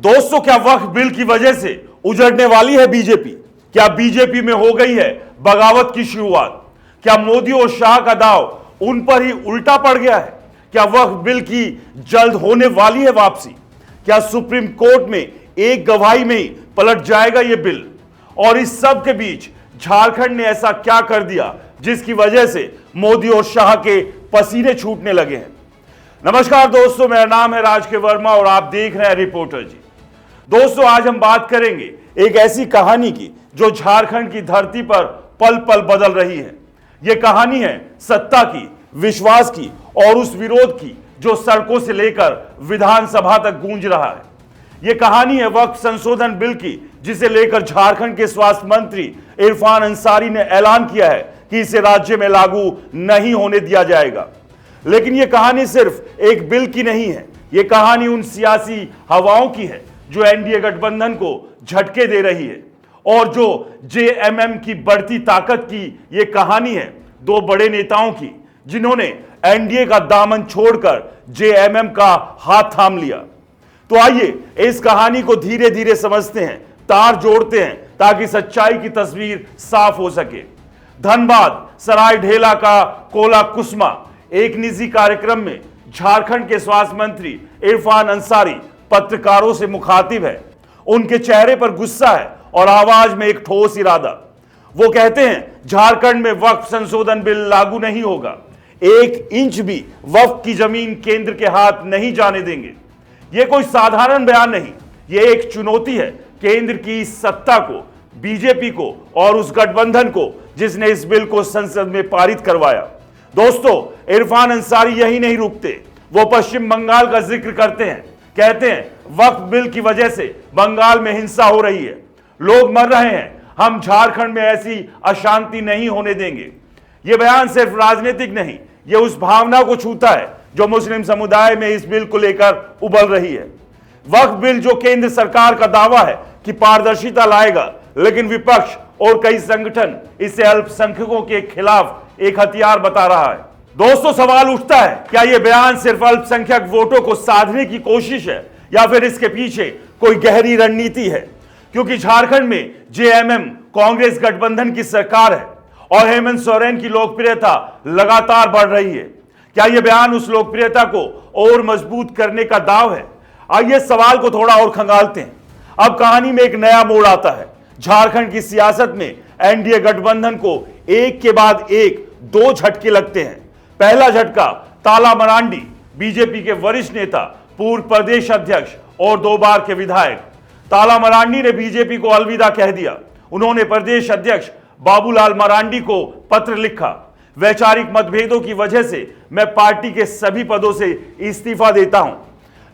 दोस्तों, क्या वक्फ बिल की वजह से उजड़ने वाली है बीजेपी? क्या बीजेपी में हो गई है बगावत की शुरुआत? क्या मोदी और शाह का दाव उन पर ही उल्टा पड़ गया है? क्या वक्फ बिल की जल्द होने वाली है वापसी? क्या सुप्रीम कोर्ट में एक गवाही में ही पलट जाएगा यह बिल? और इस सब के बीच झारखंड ने ऐसा क्या कर दिया जिसकी वजह से मोदी और शाह के पसीने छूटने लगे हैं? नमस्कार दोस्तों, मेरा नाम है राज के वर्मा और आप देख रहे हैं रिपोर्टर जी। दोस्तों, आज हम बात करेंगे एक ऐसी कहानी की जो झारखंड की धरती पर पल पल बदल रही है। यह कहानी है सत्ता की, विश्वास की और उस विरोध की जो सड़कों से लेकर विधानसभा तक गूंज रहा है। यह कहानी है वक्फ संशोधन बिल की, जिसे लेकर झारखंड के स्वास्थ्य मंत्री इरफान अंसारी ने ऐलान किया है कि इसे राज्य में लागू नहीं होने दिया जाएगा। लेकिन यह कहानी सिर्फ एक बिल की नहीं है, यह कहानी उन सियासी हवाओं की है जो एनडीए गठबंधन को झटके दे रही है, और जो जेएमएम की बढ़ती ताकत की यह कहानी है दो बड़े नेताओं की जिन्होंने एनडीए का दामन छोड़कर जेएमएम का हाथ थाम लिया। तो आइए इस कहानी को धीरे धीरे समझते हैं, तार जोड़ते हैं ताकि सच्चाई की तस्वीर साफ हो सके। धनबाद सरायढेला का कोला कुसमा एक निजी कार्यक्रम में झारखंड के स्वास्थ्य मंत्री इरफान अंसारी पत्रकारों से मुखातिब है। उनके चेहरे पर गुस्सा है और आवाज में एक ठोस इरादा। वो कहते हैं झारखंड में वक्फ संशोधन बिल लागू नहीं होगा, 1 इंच भी वक्फ की जमीन केंद्र के हाथ नहीं जाने देंगे। यह कोई साधारण बयान नहीं, यह एक चुनौती है केंद्र की इस सत्ता को, बीजेपी को और उस गठबंधन को जिसने इस बिल को संसद में पारित करवाया। दोस्तों, इरफान अंसारी यही नहीं रुकते, वो पश्चिम बंगाल का जिक्र करते हैं। कहते हैं वक्फ बिल की वजह से बंगाल में हिंसा हो रही है, लोग मर रहे हैं, हम झारखंड में ऐसी अशांति नहीं होने देंगे। यह बयान सिर्फ राजनीतिक नहीं, यह उस भावना को छूता है जो मुस्लिम समुदाय में इस बिल को लेकर उबल रही है। वक्फ बिल जो केंद्र सरकार का दावा है कि पारदर्शिता लाएगा, लेकिन विपक्ष और कई संगठन इसे अल्पसंख्यकों के खिलाफ एक हथियार बता रहा है। दोस्तों, सवाल उठता है, क्या यह बयान सिर्फ अल्पसंख्यक वोटों को साधने की कोशिश है या फिर इसके पीछे कोई गहरी रणनीति है? क्योंकि झारखंड में जेएमएम कांग्रेस गठबंधन की सरकार है और हेमंत सोरेन की लोकप्रियता लगातार बढ़ रही है। क्या यह बयान उस लोकप्रियता को और मजबूत करने का दाव है? आइए सवाल को थोड़ा और खंगालते हैं। अब कहानी में एक नया मोड़ आता है। झारखंड की सियासत में एनडीए गठबंधन को एक के बाद एक 2 झटके लगते हैं। पहला झटका ताला मरांडी, बीजेपी के वरिष्ठ नेता, पूर्व प्रदेश अध्यक्ष और 2 बार के विधायक। ताला मरांडी ने बीजेपी को अलविदा कह दिया। उन्होंने प्रदेश अध्यक्ष बाबूलाल मरांडी को पत्र लिखा, वैचारिक मतभेदों की वजह से मैं पार्टी के सभी पदों से इस्तीफा देता हूं।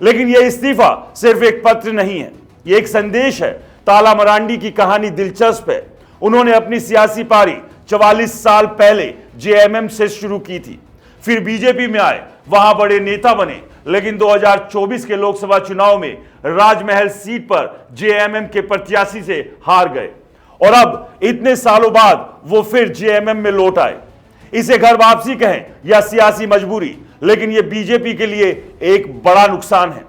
लेकिन यह इस्तीफा सिर्फ एक पत्र नहीं है, यह एक संदेश है। ताला मरांडी की कहानी दिलचस्प है। उन्होंने अपनी सियासी पारी 44 साल पहले जेएमएम से शुरू की थी, फिर बीजेपी में आए, वहां बड़े नेता बने, लेकिन 2024 के लोकसभा चुनाव में राजमहल सीट पर जेएमएम के प्रत्याशी से हार गए और अब इतने सालों बाद वो फिर जेएमएम में लौट आए। इसे घर वापसी कहें या सियासी मजबूरी, लेकिन यह बीजेपी के लिए एक बड़ा नुकसान है।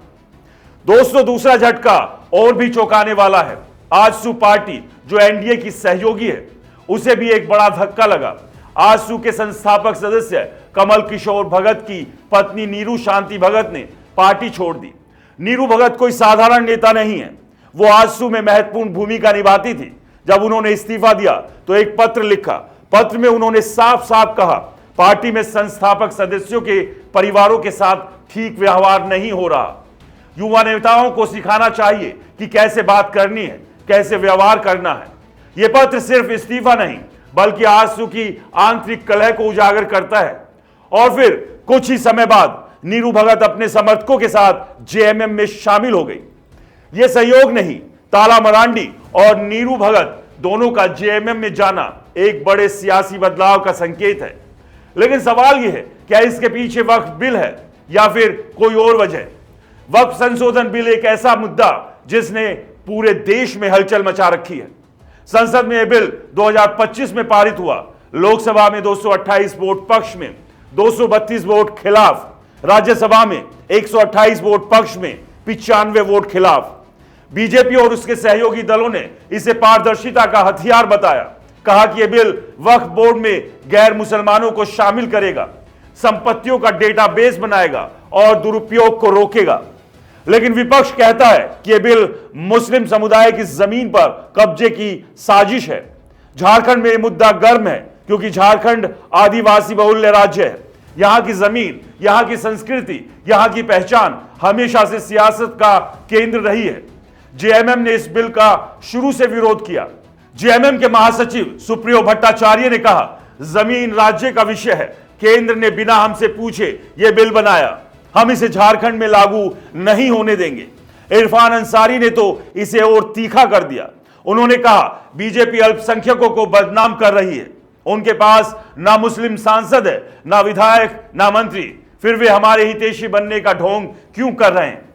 दोस्तों, दूसरा झटका और भी चौंकाने वाला है। आजसू पार्टी जो एनडीए की सहयोगी है, उसे भी एक बड़ा धक्का लगा। आजसू के संस्थापक सदस्य कमल किशोर भगत की पत्नी नीरू शांति भगत ने पार्टी छोड़ दी। नीरू भगत कोई साधारण नेता नहीं है, वो आजसू में महत्वपूर्ण भूमिका निभाती थी। जब उन्होंने इस्तीफा दिया तो एक पत्र लिखा। पत्र में उन्होंने साफ साफ कहा, पार्टी में संस्थापक सदस्यों के परिवारों के साथ ठीक व्यवहार नहीं हो रहा। युवा नेताओं को सिखाना चाहिए कि कैसे बात करनी है, कैसे व्यवहार करना है। यह पत्र सिर्फ इस्तीफा नहीं, बल्कि आजसू की आंतरिक कलह को उजागर करता है। और फिर कुछ ही समय बाद नीरू भगत अपने समर्थकों के साथ जेएमएम में शामिल हो गई। यह सहयोग नहीं, ताला मरांडी और नीरू भगत दोनों का जेएमएम में जाना एक बड़े सियासी बदलाव का संकेत है। लेकिन सवाल यह है, क्या इसके पीछे वक्फ बिल है या फिर कोई और वजह? वक्फ संशोधन बिल एक ऐसा मुद्दा जिसने पूरे देश में हलचल मचा रखी है। संसद में यह बिल 2025 में पारित हुआ। लोकसभा में 228 वोट पक्ष में, 232 वोट खिलाफ। राज्यसभा में 128 वोट पक्ष में, 95 वोट खिलाफ। बीजेपी और उसके सहयोगी दलों ने इसे पारदर्शिता का हथियार बताया। कहा कि यह बिल वक्फ बोर्ड में गैर मुसलमानों को शामिल करेगा, संपत्तियों का डेटाबेस बनाएगा और दुरुपयोग को रोकेगा। लेकिन विपक्ष कहता है कि यह बिल मुस्लिम समुदाय की जमीन पर कब्जे की साजिश है। झारखंड में यह मुद्दा गर्म है क्योंकि झारखंड आदिवासी बहुल्य राज्य है। यहां की जमीन, यहां की संस्कृति, यहां की पहचान हमेशा से सियासत का केंद्र रही है। जेएमएम ने इस बिल का शुरू से विरोध किया। जेएमएम के महासचिव सुप्रियो भट्टाचार्य ने कहा, जमीन राज्य का विषय है, केंद्र ने बिना हमसे पूछे यह बिल बनाया, हम इसे झारखंड में लागू नहीं होने देंगे। इरफान अंसारी ने तो इसे और तीखा कर दिया। उन्होंने कहा, बीजेपी अल्पसंख्यकों को बदनाम कर रही है, उनके पास ना मुस्लिम सांसद है, ना विधायक, ना मंत्री, फिर वे हमारे हितैषी बनने का ढोंग क्यों कर रहे हैं।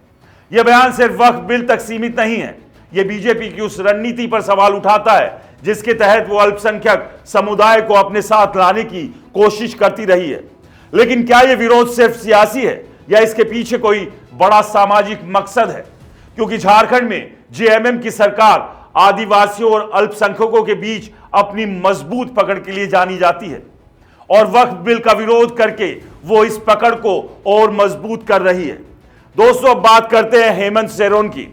यह बयान सिर्फ वक्फ बिल तक सीमित नहीं है, यह बीजेपी की उस रणनीति पर सवाल उठाता है जिसके तहत वो अल्पसंख्यक समुदाय को अपने साथ लाने की कोशिश करती रही है। लेकिन क्या यह विरोध सिर्फ सियासी है या इसके पीछे कोई बड़ा सामाजिक मकसद है? क्योंकि झारखंड में जेएमएम की सरकार आदिवासियों और अल्पसंख्यकों के बीच अपनी मजबूत पकड़ के लिए जानी जाती है और वक्फ बिल का विरोध करके वो इस पकड़ को और मजबूत कर रही है। दोस्तों, अब बात करते हैं हेमंत सोरेन की।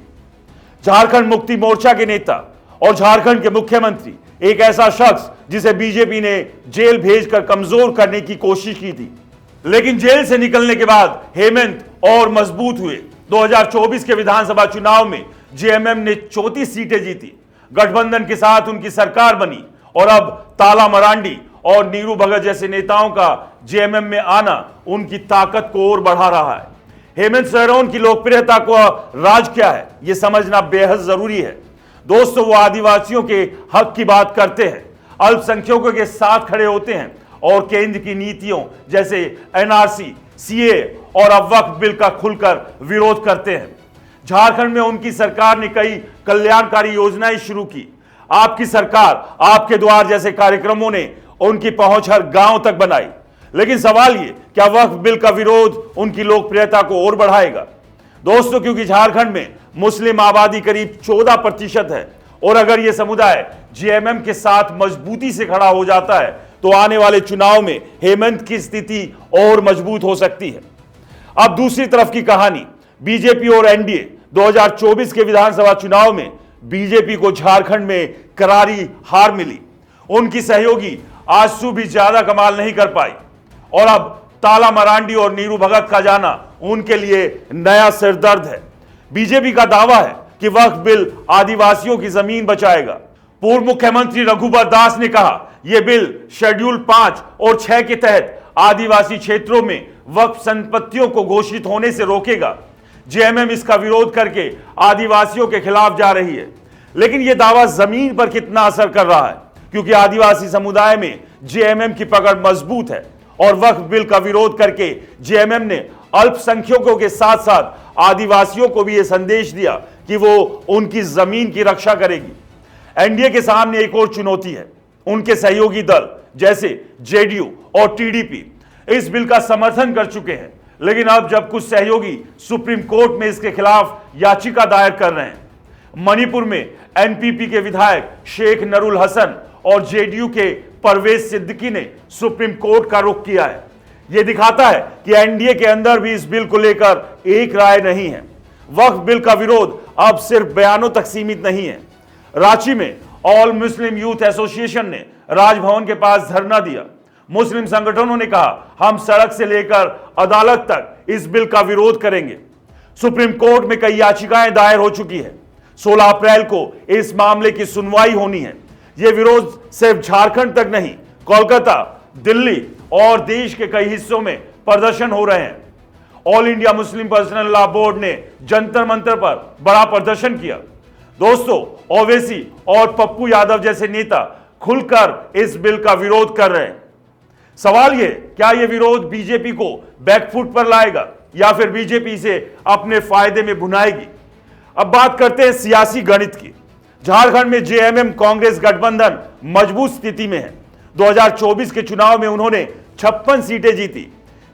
झारखंड मुक्ति मोर्चा के नेता और झारखंड के मुख्यमंत्री, एक ऐसा शख्स जिसे बीजेपी ने जेल भेजकर कमजोर करने की कोशिश की थी, लेकिन जेल से निकलने के बाद हेमंत और मजबूत हुए। 2024 के विधानसभा चुनाव में जेएमएम ने 34 सीटें जीती, गठबंधन के साथ उनकी सरकार बनी और अब ताला मरांडी और नीरू भगत जैसे नेताओं का जेएमएम में आना उनकी ताकत को और बढ़ा रहा है। हेमंत सोरेन की लोकप्रियता को राज क्या है, यह समझना बेहद जरूरी है। दोस्तों, वो आदिवासियों के हक की बात करते हैं, अल्पसंख्यकों के साथ खड़े होते हैं और केंद्र की नीतियों जैसे एनआरसी, सीए और अब वक्फ बिल का खुलकर विरोध करते हैं। झारखंड में उनकी सरकार ने कई कल्याणकारी योजनाएं शुरू की। आपकी सरकार, आपके द्वार जैसे कार्यक्रमों ने उनकी पहुंच हर गांव तक बनाई। लेकिन सवाल ये, क्या वक्फ बिल का विरोध उनकी लोकप्रियता को और बढ़ाएगा? दोस्तों, क्योंकि झारखंड में मुस्लिम आबादी करीब 14% है और अगर यह समुदाय जेएमएम के साथ मजबूती से खड़ा हो जाता है तो आने वाले चुनाव में हेमंत की स्थिति और मजबूत हो सकती है। अब दूसरी तरफ की कहानी, बीजेपी और एनडीए। 2024 के विधानसभा चुनाव में बीजेपी को झारखंड में करारी हार मिली। उनकी सहयोगी आजसू भी ज्यादा कमाल नहीं कर पाई और अब ताला मरांडी और नीरू भगत का जाना उनके लिए नया सिरदर्द है। बीजेपी का दावा है कि वक्फ बिल आदिवासियों की जमीन बचाएगा। पूर्व मुख्यमंत्री रघुबर दास ने कहा, यह बिल शेड्यूल 5 और 6 के तहत आदिवासी क्षेत्रों में वक्फ संपत्तियों को घोषित होने से रोकेगा। जेएमएम इसका विरोध करके आदिवासियों के खिलाफ जा रही है, लेकिन यह दावा जमीन पर कितना असर कर रहा है? क्योंकि आदिवासी समुदाय में जेएमएम की पकड़ मजबूत है और वक्फ बिल का विरोध करके जेएमएम ने अल्पसंख्यकों के साथ साथ आदिवासियों को भी यह संदेश दिया कि वो उनकी जमीन की रक्षा करेगी। एनडीए के सामने एक और चुनौती है। उनके सहयोगी दल जैसे जेडीयू और टीडीपी इस बिल का समर्थन कर चुके हैं, लेकिन अब जब कुछ सहयोगी सुप्रीम कोर्ट में इसके खिलाफ याचिका दायर कर रहे हैं। मणिपुर में एनपीपी के विधायक शेख नरुल हसन और जेडीयू के परवेज सिद्दीकी ने सुप्रीम कोर्ट का रुख किया है। यह दिखाता है कि एनडीए के अंदर भी इस बिल को लेकर एक राय नहीं है। वक्फ बिल का विरोध अब सिर्फ बयानों तक सीमित नहीं है। रांची में ऑल मुस्लिम यूथ एसोसिएशन ने राजभवन के पास धरना दिया। मुस्लिम संगठनों ने कहा, हम सड़क से लेकर अदालत तक इस बिल का विरोध करेंगे। सुप्रीम कोर्ट में कई याचिकाएं दायर हो चुकी है। 16 अप्रैल को इस मामले की सुनवाई होनी है। यह विरोध सिर्फ झारखंड तक नहीं, कोलकाता, दिल्ली और देश के कई हिस्सों में प्रदर्शन हो रहे हैं। All India Muslim personal law board ने जंतर मंतर पर बड़ा प्रदर्शन किया। दोस्तों, ओवैसी और पप्पू यादव जैसे नेता खुलकर इस बिल का विरोध कर रहे हैं। सवाल यह, क्या यह विरोध बीजेपी को बैकफुट पर लाएगा या फिर बीजेपी से अपने फायदे में भुनाएगी? अब बात करते हैं सियासी गणित की। झारखंड में जेएमएम कांग्रेस गठबंधन मजबूत स्थिति में है। 2024 के चुनाव में उन्होंने 56 सीटें जीती।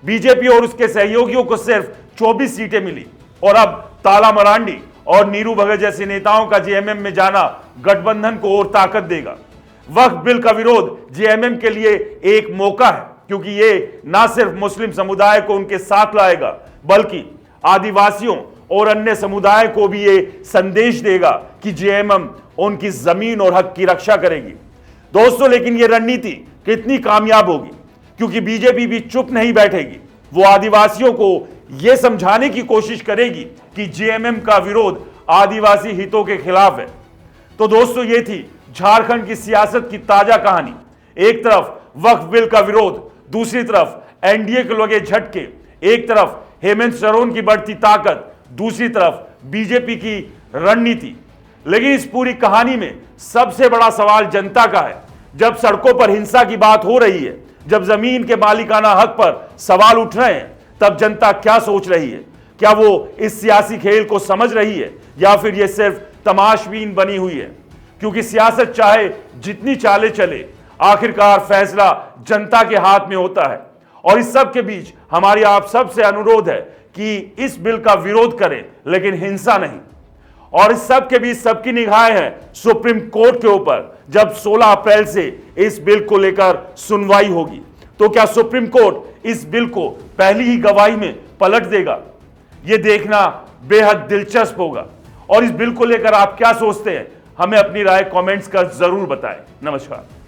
बीजेपी और उसके सहयोगियों को सिर्फ 24 सीटें मिली और अब ताला मरांडी और नीरू भगत जैसे नेताओं का जेएमएम में जाना गठबंधन को और ताकत देगा। वक्फ बिल का विरोध जेएमएम के लिए एक मौका है, क्योंकि ये ना सिर्फ मुस्लिम समुदाय को उनके साथ लाएगा, बल्कि आदिवासियों और अन्य समुदाय को भी ये संदेश देगा कि जेएमएम उनकी जमीन और हक की रक्षा करेगी। दोस्तों, लेकिन ये रणनीति कितनी कामयाब होगी, क्योंकि बीजेपी भी चुप नहीं बैठेगी। वो आदिवासियों को यह समझाने की कोशिश करेगी कि जेएमएम का विरोध आदिवासी हितों के खिलाफ है। तो दोस्तों, ये थी झारखंड की सियासत की ताजा कहानी। एक तरफ वक्फ बिल का विरोध, दूसरी तरफ एनडीए के लगे झटके, एक तरफ हेमंत सोरेन की बढ़ती ताकत, दूसरी तरफ बीजेपी की रणनीति। लेकिन इस पूरी कहानी में सबसे बड़ा सवाल जनता का है। जब सड़कों पर हिंसा की बात हो रही है, जब जमीन के मालिकाना हक पर सवाल उठ रहे हैं, तब जनता क्या सोच रही है? क्या वो इस सियासी खेल को समझ रही है, या फिर यह सिर्फ तमाशबीन बनी हुई है? क्योंकि सियासत चाहे जितनी चाले चले, आखिरकार फैसला जनता के हाथ में होता है। और इस सब के बीच हमारी आप सबसे अनुरोध है कि इस बिल का विरोध करें, लेकिन हिंसा नहीं। और इस सब के बीच सबकी निगाहें हैं सुप्रीम कोर्ट के ऊपर। जब 16 अप्रैल से इस बिल को लेकर सुनवाई होगी, तो क्या सुप्रीम कोर्ट इस बिल को पहली ही गवाही में पलट देगा? यह देखना बेहद दिलचस्प होगा। और इस बिल को लेकर आप क्या सोचते हैं? हमें अपनी राय कमेंट्स कर जरूर बताएं। नमस्कार।